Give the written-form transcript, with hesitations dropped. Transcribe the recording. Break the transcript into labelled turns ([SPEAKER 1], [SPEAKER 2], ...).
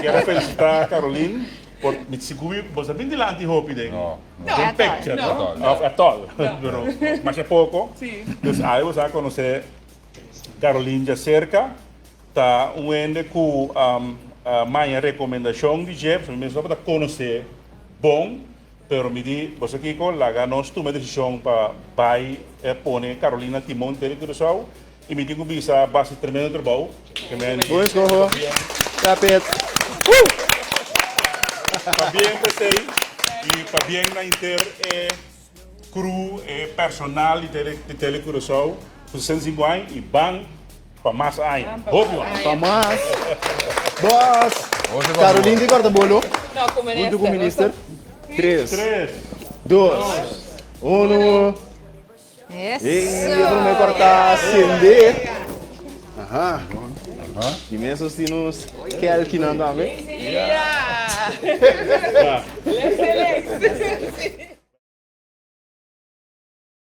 [SPEAKER 1] quero felicitar a Caroline por me seguir, você bem de lá anti-hopi dele.
[SPEAKER 2] Não,
[SPEAKER 1] Tem picture, é tol, mas é pouco.
[SPEAKER 3] Sim.
[SPEAKER 1] Então, aí você vai conhecer Caroline de cerca, tá ende com a minha recomendação de Jeff, mesmo para conhecer bom, pero me di, você aqui com lá, nós tomamos decisão para vai pôr Carolina Timon de Telecuracao e me digo que a base tremendo trabalho.
[SPEAKER 4] Bom escorro. Tapet.
[SPEAKER 1] Pabien você e pabien na inter cru personal de Telecuracao, você se igual e bang para mais aí. Óbvio.
[SPEAKER 4] Para mais. Boss. Caroline de corta-bolo.
[SPEAKER 3] Não, como
[SPEAKER 4] Junto com o Minister. 3,
[SPEAKER 1] 3,
[SPEAKER 4] 2, 1.
[SPEAKER 5] Isso.
[SPEAKER 4] E eu vou cortar acender. Aham. Imensos tinos que é que não dá bem.
[SPEAKER 3] Excelente.